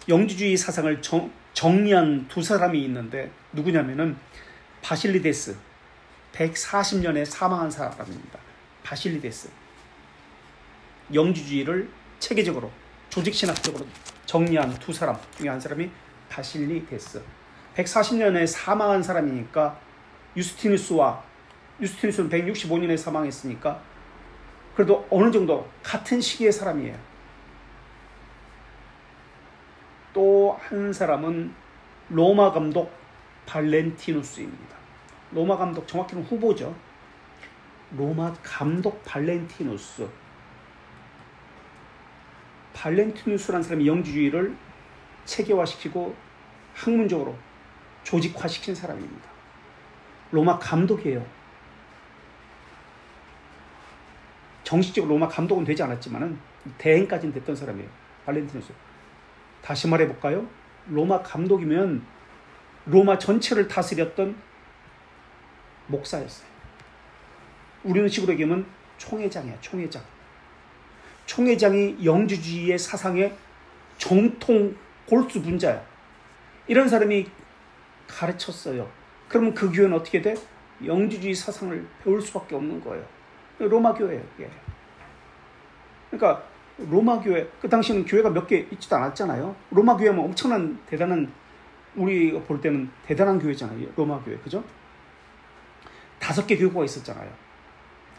영주주의 사상을 정리한 두 사람이 있는데 누구냐면은 바실리데스, 140년에 사망한 사람입니다. 바실리데스. 영주주의를 체계적으로 조직신학적으로 정리한 두 사람 중에 한 사람이 바실리데스. 140년에 사망한 사람이니까 유스티누스는 165년에 사망했으니까 그래도 어느 정도 같은 시기의 사람이에요. 또 한 사람은 로마 감독 발렌티누스입니다. 로마 감독, 정확히는 후보죠. 로마 감독 발렌티누스. 발렌티누스라는 사람이 영주주의를 체계화시키고 학문적으로 조직화시킨 사람입니다. 로마 감독이에요. 정식적으로 로마 감독은 되지 않았지만 대행까지는 됐던 사람이에요. 발렌티누스. 다시 말해볼까요? 로마 감독이면 로마 전체를 다스렸던 목사였어요. 우리는 식으로 얘기하면 총회장이야. 총회장. 총회장이 영주주의의 사상의 정통 골수 분자야. 이런 사람이 가르쳤어요. 그러면 그 교회는 어떻게 돼? 영주주의 사상을 배울 수밖에 없는 거예요. 로마 교회예요. 그러니까 로마 교회, 그 당시에는 교회가 몇 개 있지도 않았잖아요. 로마 교회는 엄청난 대단한, 우리가 볼 때는 대단한 교회잖아요. 로마 교회, 그죠? 5개 교구가 있었잖아요.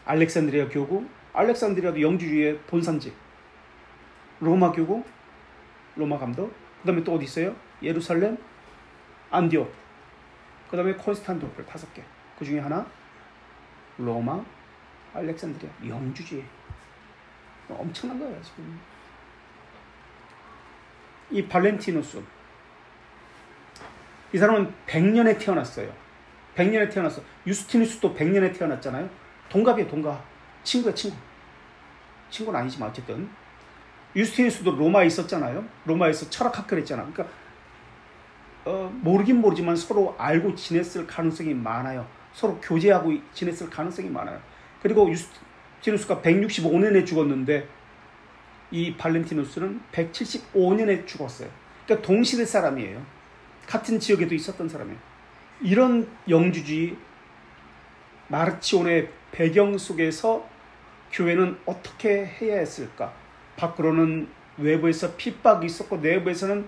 알렉산드리아 교구, 알렉산드리아도 영주주의의 본산지. 로마 교구, 로마 감독, 그 다음에 또 어디 있어요? 예루살렘, 안디옥, 그 다음에 콘스탄티노플 5개. 그 중에 하나 로마, 알렉산드리아, 영주주의. 엄청난 거예요 지금. 이 발렌티누스, 이 사람은 100년에 태어났어요. 100년에 태어났어. 유스티누스도 100년에 태어났잖아요. 동갑이에요. 동갑. 친구야, 친구. 친구는 아니지만 어쨌든 유스티누스도 로마에 있었잖아요. 로마에서 철학학교를 했잖아. 그러니까 모르긴 모르지만 서로 알고 지냈을 가능성이 많아요. 서로 교제하고 지냈을 가능성이 많아요. 그리고 유스티누스가 165년에 죽었는데 이 발렌티누스는 175년에 죽었어요. 그러니까 동시대 사람이에요. 같은 지역에도 있었던 사람이에요. 이런 영주주의 마르치온의 배경 속에서 교회는 어떻게 해야 했을까? 밖으로는 외부에서 핍박이 있었고 내부에서는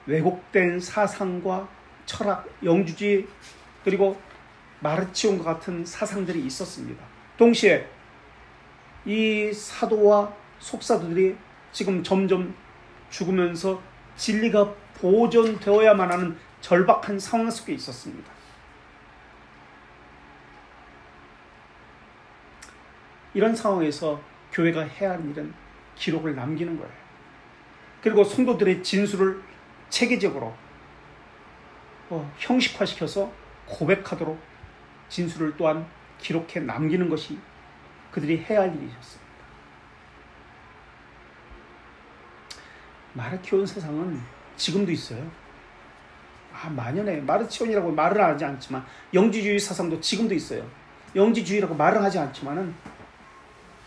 왜곡된 사상과 철학, 영주주의, 그리고 마르치온과 같은 사상들이 있었습니다. 동시에 이 사도와 속사도들이 지금 점점 죽으면서 진리가 보존되어야만 하는 절박한 상황 속에 있었습니다. 이런 상황에서 교회가 해야 하는 일은 기록을 남기는 거예요. 그리고 성도들의 진술을 체계적으로 형식화시켜서 고백하도록 진술을 또한 기록해 남기는 것이 그들이 해야 할 일이었습니다. 마르키온 사상은 지금도 있어요. 만연해. 마르치온이라고 말을 하지 않지만 영지주의 사상도 지금도 있어요. 영지주의라고 말을 하지 않지만은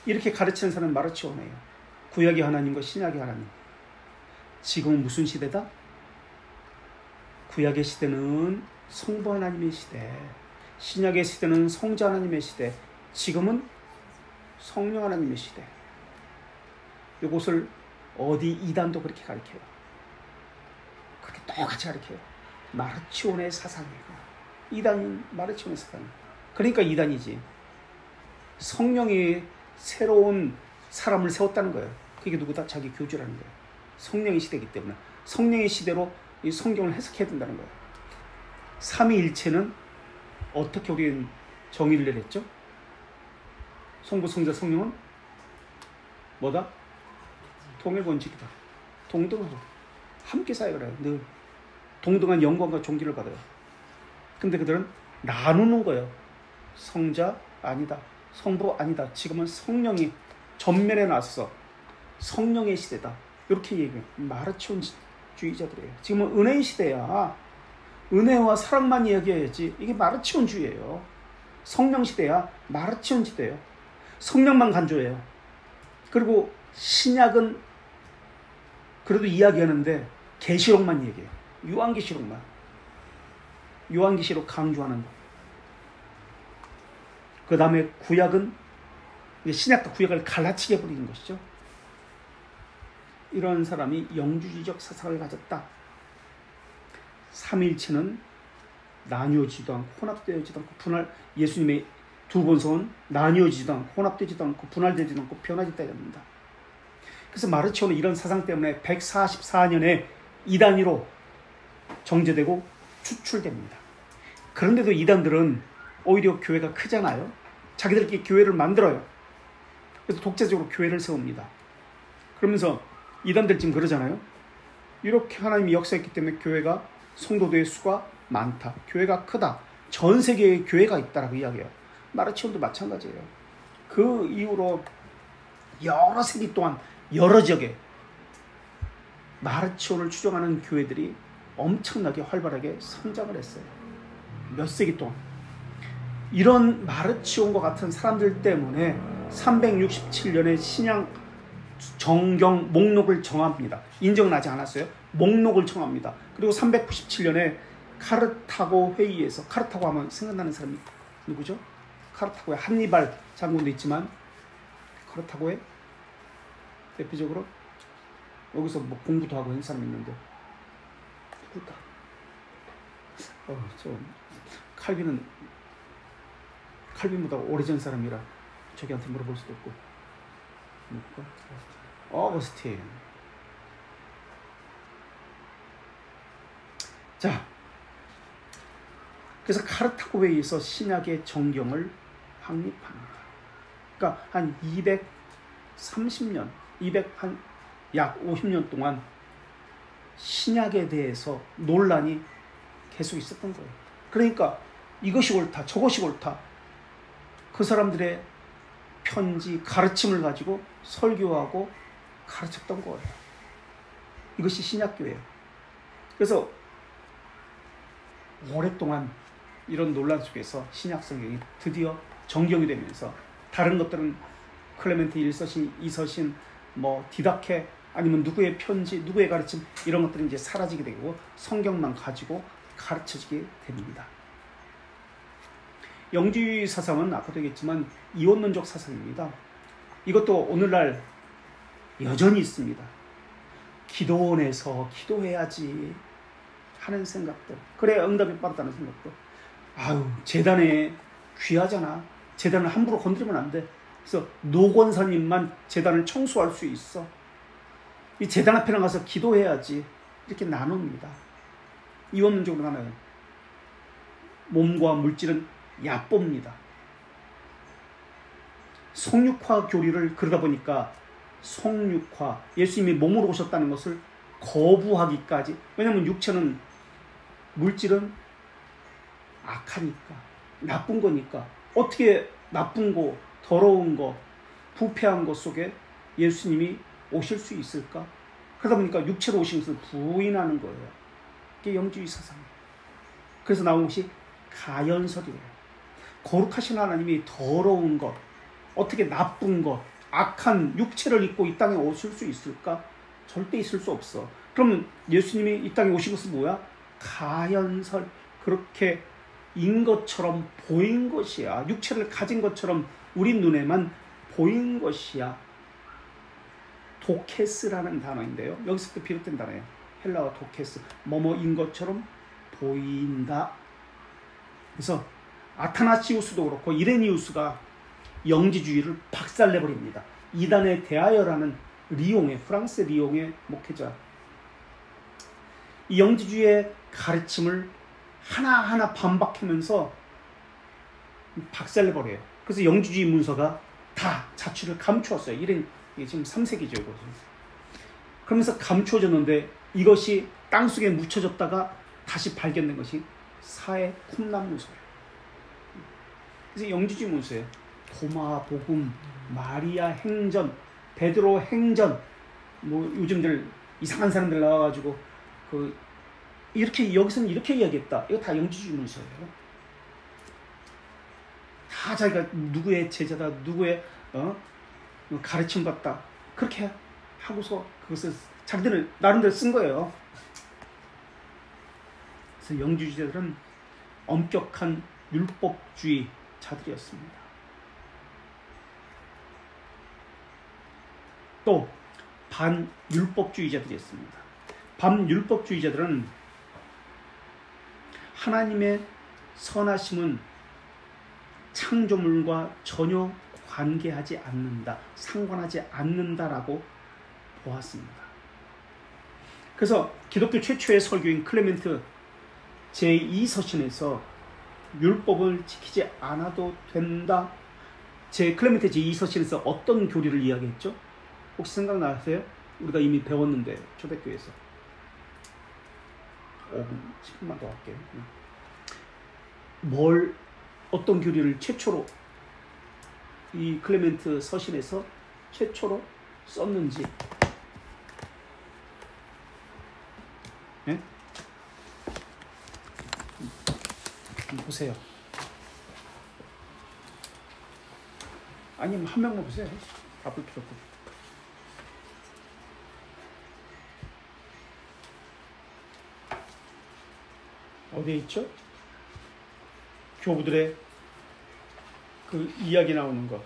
이렇게 가르치는 사람은 마르치온이에요. 구약의 하나님과 신약의 하나님. 지금은 무슨 시대다? 구약의 시대는 성부 하나님의 시대, 신약의 시대는 성자 하나님의 시대, 지금은 성령 하나님의 시대. 이것을 어디 이단도 그렇게 가르쳐요. 그렇게 똑같이 가르쳐요. 마르치온의 사상이에요. 이단인 마르치온의 사상. 그러니까 이단이지. 성령이 새로운 사람을 세웠다는 거예요. 그게 누구다? 자기 교주라는 거예요. 성령의 시대이기 때문에 성령의 시대로 이 성경을 해석해야 된다는 거예요. 삼위일체는 어떻게 우리는 정의를 내렸죠? 성부, 성자, 성령은 뭐다? 통일본질이다. 동등하고 함께 사역을 해요. 늘 동등한 영광과 존귀를 받아요. 근데 그들은 나누는 거예요. 성자 아니다, 성부 아니다. 지금은 성령이 전면에 나서 성령의 시대다. 이렇게 얘기해요. 마르치온주의자들이에요. 지금은 은혜의 시대야. 은혜와 사랑만 이야기해야지. 이게 마르치온주의예요. 성령 시대야. 마르치온 시대예요. 성령만 간주해요. 그리고 신약은 그래도 이야기하는데 계시록만 얘기해요. 요한계시록만. 요한계시록 강조하는 거. 그 다음에 구약은 신약과 구약을 갈라치게 버리는 것이죠. 이런 사람이 영주주의적 사상을 가졌다. 삼일체는 나뉘어지지도 않고 혼합되어지도 않고 예수님의 두 본성은 나뉘어지지도 않고 혼합되지도 않고 분할되지도 않고 변하지도 않는다. 그래서 마르치오는 이런 사상 때문에 144년에 이단위로 정제되고 추출됩니다. 그런데도 이단들은 오히려 교회가 크잖아요. 자기들끼리 교회를 만들어요. 그래서 독자적으로 교회를 세웁니다. 그러면서 이단들 지금 그러잖아요. 이렇게 하나님이 역사했기 때문에 교회가 성도들의 수가 많다. 교회가 크다. 전 세계에 교회가 있다라고 이야기해요. 마르치온도 마찬가지예요. 그 이후로 여러 세기 동안 여러 지역에 마르치온을 추종하는 교회들이 엄청나게 활발하게 성장을 했어요. 몇 세기 동안. 이런 마르치온과 같은 사람들 때문에 367년에 신약 정경 목록을 정합니다. 인정은 하지 않았어요. 목록을 정합니다. 그리고 397년에 카르타고 회의에서, 카르타고 하면 생각나는 사람이 누구죠? 카르타고의 한니발 장군도 있지만, 카르타고의 대표적으로 여기서 뭐 공부도 하고 한 사람이 있는데 누구다? 칼빈보다 오래전 사람이라 저기한테 물어볼 수도 없고. 누굴까? 어거스틴. 자, 그래서 카르타고 회의에서 신약의 정경을 확립합니다. 그러니까 한 230년, 약 50년 동안 신약에 대해서 논란이 계속 있었던 거예요. 그러니까 이것이 옳다, 저것이 옳다. 그 사람들의 편지, 가르침을 가지고 설교하고 가르쳤던 거예요. 이것이 신약교회예요. 그래서 오랫동안 이런 논란 속에서 신약 성경이 드디어 정경이 되면서 다른 것들은 클레멘트 1서신, 2서신, 뭐 디다케 아니면 누구의 편지, 누구의 가르침 이런 것들이 이제 사라지게 되고 성경만 가지고 가르쳐지게 됩니다. 영주주의 사상은 아까도 얘기했지만 이원론적 사상입니다. 이것도 오늘날 여전히 있습니다. 기도원에서 기도해야지 하는 생각들, 그래 응답이 빠르다는 생각도, 아유 제단에 귀하잖아, 제단을 함부로 건드리면 안 돼, 그래서 노권사님만 제단을 청소할 수 있어, 이 제단 앞에 나가서 기도해야지, 이렇게 나눕니다. 이원론적으로 나눠요. 몸과 물질은 얕봅니다. 성육화 교리를 그러다 보니까 성육화, 예수님이 몸으로 오셨다는 것을 거부하기까지, 왜냐하면 육체는, 물질은 악하니까, 나쁜 거니까 어떻게 나쁜 거, 더러운 거, 부패한 것 속에 예수님이 오실 수 있을까? 그러다 보니까 육체로 오신 것을 부인하는 거예요. 이게 영주주의 사상이에요. 그래서 나온 것이 가연설이에요. 거룩하신 하나님이 더러운 것, 어떻게 나쁜 것, 악한 육체를 입고 이 땅에 오실 수 있을까? 절대 있을 수 없어. 그러면 예수님이 이 땅에 오신 것은 뭐야? 가연설, 그렇게 인 것처럼 보인 것이야. 육체를 가진 것처럼 우리 눈에만 보인 것이야. 도케스라는 단어인데요. 여기서부터 비롯된 단어예요. 헬라어 도케스, 뭐뭐인 것처럼 보인다. 그래서 아타나시우스도 그렇고 이레니우스가 영지주의를 박살내버립니다. 이단에 대하여라는 리옹의, 프랑스 리옹의 목회자, 이 영지주의의 가르침을 하나하나 반박하면서 박살내버려요. 그래서 영지주의 문서가 다 자취를 감추었어요. 이게 지금 3세기죠. 그러면서 감추어졌는데 이것이 땅속에 묻혀졌다가 다시 발견된 것이 사회 쿰란 문서예요. 그래서 영지주의 문서예요. 도마 복음, 마리아 행전, 베드로 행전, 뭐 요즘들 이상한 사람들 나와가지고 이렇게 여기서는 이렇게 이야기했다. 이거 다 영지주의 문서예요. 다 자기가 누구의 제자다, 누구의 가르침 받다, 그렇게 하고서 그것을 자기들 나름대로 쓴 거예요. 그래서 영지주의자들은 엄격한 율법주의 자들이었습니다. 또 반율법주의자들이었습니다. 반율법주의자들은 하나님의 선하심은 창조물과 전혀 관계하지 않는다, 상관하지 않는다라고 보았습니다. 그래서 기독교 최초의 설교인 클레멘트 제2서신에서 율법을 지키지 않아도 된다. 클레멘트 제2서신에서 어떤 교리를 이야기했죠? 혹시 생각나세요? 우리가 이미 배웠는데 초대교회에서 5분, 10분만 더 할게요. 어떤 교리를 최초로 이 클레멘트 서신에서 최초로 썼는지. 네? 보세요. 아니면 한 명만 보세요. 바쁠 필요 없고. 어디에 있죠? 교부들의 그 이야기 나오는 거.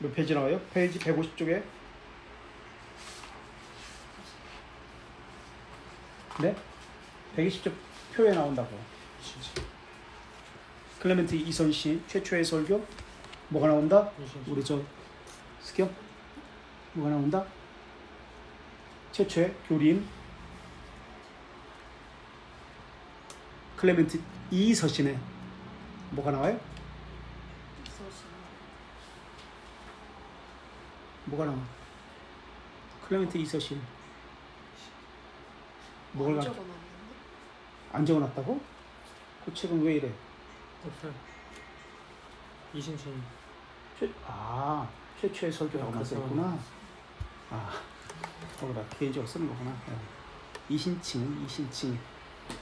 몇 페이지 나와요? 페이지 150쪽에. 네? 120쪽 표에 나온다고. 클레멘트 이선신 최초의 설교. 뭐가 나온다? 우리 저 스경? 뭐가 나온다? 최초의 교리인 클레멘트 이서신에 뭐가 나와요? 뭐가 나와? 클레멘트 이서신 뭐를 안 적어놨다고? 그 책은 왜 이래? 없어요. 이신신. 최초의 설교라고만 써있구나. 거기다 개인적으로 쓰는 거구나.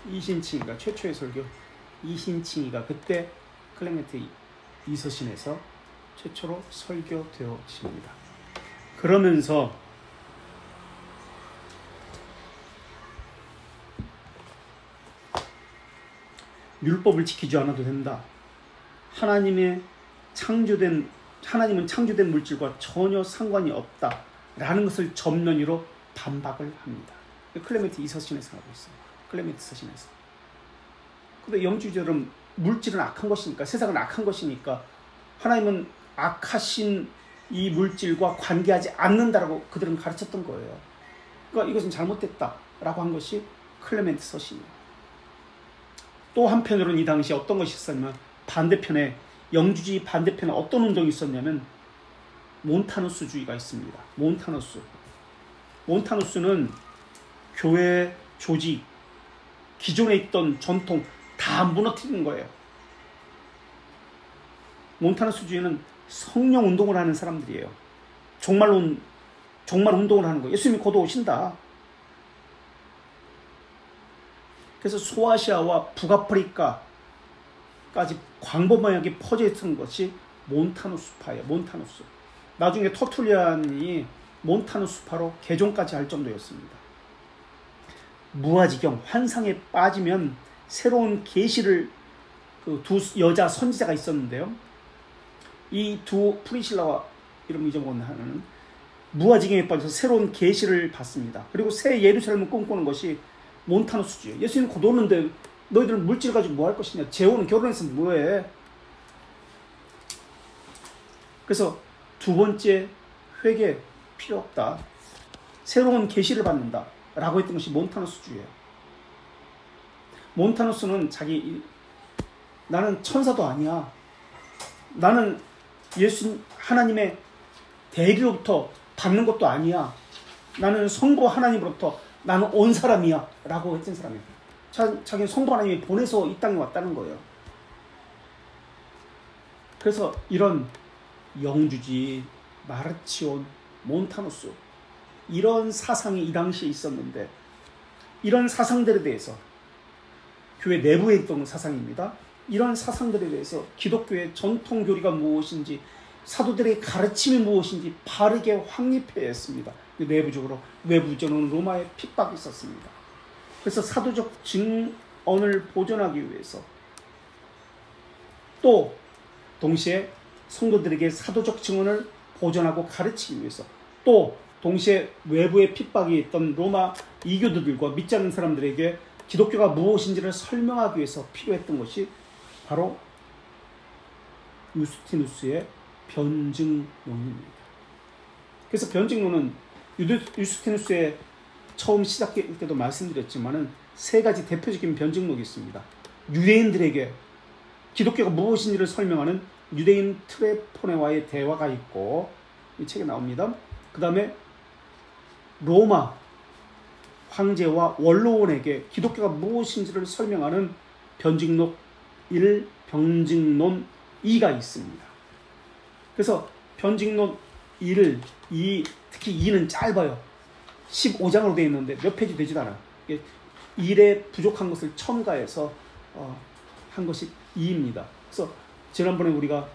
이신칭이가 최초의 설교. 이신칭이가 그때 클레멘트 이서신에서 최초로 설교되어집니다. 그러면서 율법을 지키지 않아도 된다. 하나님은 창조된 물질과 전혀 상관이 없다. 라는 것을 전면으로 반박을 합니다. 클레멘트 이서신에서 하고 있어요. 클레멘트 서신에서. 근데 영주의자들은 물질은 악한 것이니까, 세상은 악한 것이니까 하나님은 악하신 이 물질과 관계하지 않는다라고 그들은 가르쳤던 거예요. 그러니까 이것은 잘못됐다라고 한 것이 클레멘트 서신이에요. 또 한편으로는 이 당시에 어떤 것이 있었냐면 반대편에 영주주의 반대편에 어떤 운동이 있었냐면 몬타누스주의가 있습니다. 몬타누스는 교회 조직, 기존에 있던 전통 다 무너뜨리는 거예요. 몬타누스주의는 성령 운동을 하는 사람들이에요. 정말 운동을 하는 거예요. 예수님이 곧 오신다. 그래서 소아시아와 북아프리카까지 광범위하게 퍼져 있는 것이 몬타누스파예요. 몬타누스. 나중에 터툴리안이 몬타누스파로 개종까지 할 정도였습니다. 무아지경, 환상에 빠지면 새로운 계시를 그 두 여자 선지자가 있었는데요. 이 두 프리실라와 이름 잊어먹는 하나는 무아지경에 빠져서 새로운 계시를 받습니다. 그리고 새 예루살렘을 꿈꾸는 것이 몬타누스주의예요. 예수님 곧 오는데 너희들은 물질 가지고 뭐 할 것이냐. 재혼은 결혼해서 뭐해. 그래서 두 번째 회개 필요 없다. 새로운 계시를 받는다. 라고 했던 것이 몬타누스주의예요. 몬타누스는 나는 천사도 아니야. 나는 하나님의 대리로부터 받는 것도 아니야. 나는 성부 하나님으로부터 나는 온 사람이야. 라고 했던 사람이에요. 자기는 성부 하나님이 보내서 이 땅에 왔다는 거예요. 그래서 이런 영주주의, 마르치온, 몬타누스 이런 사상이 이 당시에 있었는데 이런 사상들에 대해서 교회 내부에 있던 사상입니다. 이런 사상들에 대해서 기독교의 전통 교리가 무엇인지 사도들의 가르침이 무엇인지 바르게 확립해야 했습니다. 내부적으로, 외부적으로는 로마의 핍박이 있었습니다. 그래서 사도적 증언을 보존하기 위해서 또 동시에 성도들에게 사도적 증언을 보존하고 가르치기 위해서, 또 동시에 외부에 핍박이 있던 로마 이교도들과 믿지 않는 사람들에게 기독교가 무엇인지를 설명하기 위해서 필요했던 것이 바로 유스티누스의 변증론입니다. 그래서 변증론은 유스티누스의 처음 시작할 때도 말씀드렸지만은 세 가지 대표적인 변증론이 있습니다. 유대인들에게 기독교가 무엇인지를 설명하는 유대인 트레포네와의 대화가 있고, 이 책에 나옵니다. 그 다음에 로마 황제와 원로원에게 기독교가 무엇인지를 설명하는 변증론 1, 변증론 2가 있습니다. 그래서 변증론 1, 2, 특히 2는 짧아요. 15장으로 되어 있는데 몇 페이지 되지도 않아요. 1에 부족한 것을 첨가해서 한 것이 2입니다. 그래서 지난번에 우리가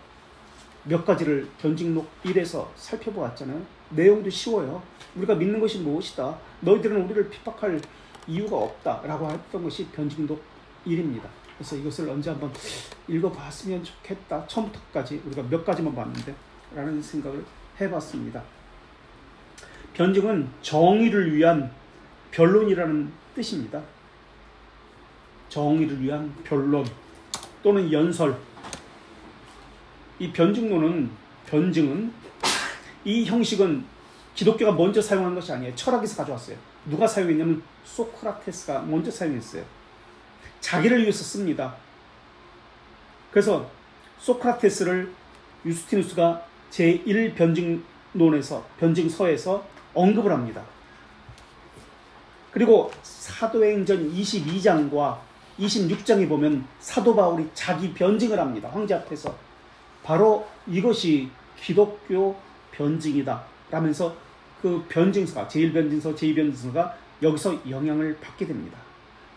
몇 가지를 변증록 1에서 살펴보았잖아요. 내용도 쉬워요. 우리가 믿는 것이 무엇이다, 너희들은 우리를 핍박할 이유가 없다 라고 했던 것이 변증록 1입니다. 그래서 이것을 언제 한번 읽어봤으면 좋겠다, 처음부터까지 우리가 몇 가지만 봤는데 라는 생각을 해봤습니다. 변증은 정의를 위한 변론이라는 뜻입니다. 정의를 위한 변론 또는 연설. 이 변증은 이 형식은 기독교가 먼저 사용한 것이 아니에요. 철학에서 가져왔어요. 누가 사용했냐면 소크라테스가 먼저 사용했어요. 자기를 위해서 씁니다. 그래서 소크라테스를 유스티누스가 제1변증론에서 변증서에서 언급을 합니다. 그리고 사도행전 22장과 26장에 보면 사도 바울이 자기 변증을 합니다. 황제 앞에서. 바로 이것이 기독교 변증이다 라면서 그 변증서가, 제1변증서, 제2변증서가 여기서 영향을 받게 됩니다.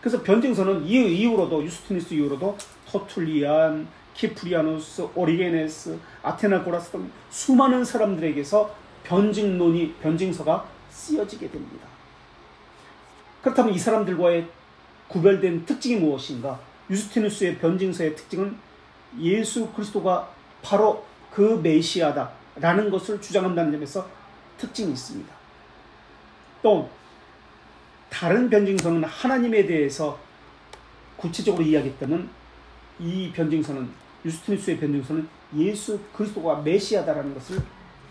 그래서 변증서는 이 이후로도, 유스티누스 이후로도 터툴리안, 키프리아누스, 오리게네스, 아테나고라스 등 수많은 사람들에게서 변증서가 쓰여지게 됩니다. 그렇다면 이 사람들과의 구별된 특징이 무엇인가? 유스티누스의 변증서의 특징은 예수 그리스도가 바로 그 메시아다라는 것을 주장한다는 점에서 특징이 있습니다. 또 다른 변증서는 하나님에 대해서 구체적으로 이야기했다면, 이 변증서는, 유스티누스의 변증서는 예수 그리스도가 메시아다라는 것을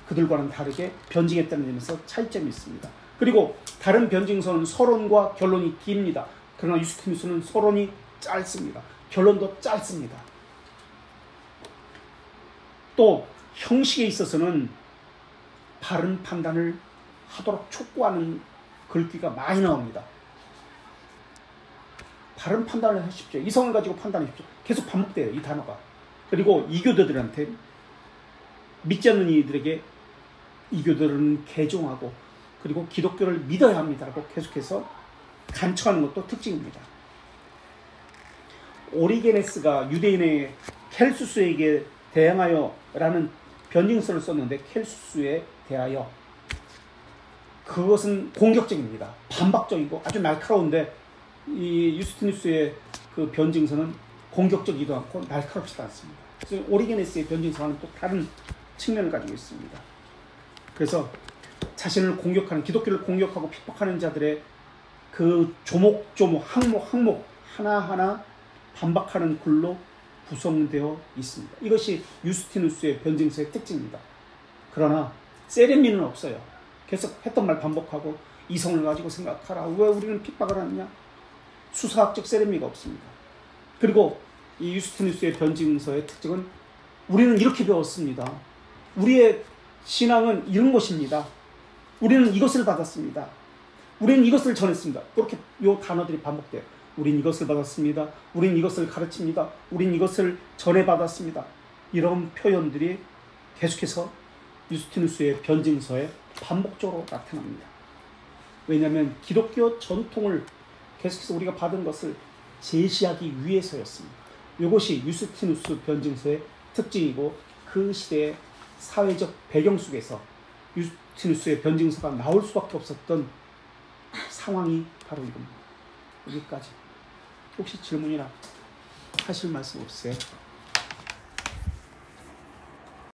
그들과는 다르게 변증했다는 점에서 차이점이 있습니다. 그리고 다른 변증서는 서론과 결론이 깁니다. 그러나 유스티누스는 서론이 짧습니다. 결론도 짧습니다. 또 형식에 있어서는 바른 판단을 하도록 촉구하는 글귀가 많이 나옵니다. 바른 판단을 하십시오. 이성을 가지고 판단하십시오. 계속 반복돼요, 이 단어가. 그리고 이교도들한테, 믿지 않는 이들에게 이교도들은 개종하고 그리고 기독교를 믿어야 합니다라고 계속해서 간청하는 것도 특징입니다. 오리게네스가 유대인의 켈수스에게 대항하여 라는 변증서를 썼는데, 켈수스에 대하여, 그것은 공격적입니다. 반박적이고 아주 날카로운데, 이 유스티누스의 그 변증서는 공격적이지도 않고 날카롭지도 않습니다. 그래서 오리게네스의 변증서와는 또 다른 측면을 가지고 있습니다. 그래서 자신을 공격하는, 기독교를 공격하고 핍박하는 자들의 그 조목조목, 항목 하나하나 반박하는 글로 구성되어 있습니다. 이것이 유스티누스의 변증서의 특징입니다. 그러나 세레미는 없어요. 계속 했던 말 반복하고 이성을 가지고 생각하라, 왜 우리는 핍박을 하느냐, 수사학적 세레미가 없습니다. 그리고 이 유스티누스의 변증서의 특징은 우리는 이렇게 배웠습니다. 우리의 신앙은 이런 것입니다. 우리는 이것을 받았습니다. 우리는 이것을 전했습니다. 그렇게 이 단어들이 반복돼요. 우린 이것을 받았습니다. 우린 이것을 가르칩니다. 우린 이것을 전해받았습니다. 이런 표현들이 계속해서 유스티누스의 변증서에 반복적으로 나타납니다. 왜냐하면 기독교 전통을 계속해서 우리가 받은 것을 제시하기 위해서였습니다. 이것이 유스티누스 변증서의 특징이고, 그 시대의 사회적 배경 속에서 유스티누스의 변증서가 나올 수밖에 없었던 상황이 바로 이겁니다. 여기까지. 혹시 질문이나 하실 말씀 없으세요?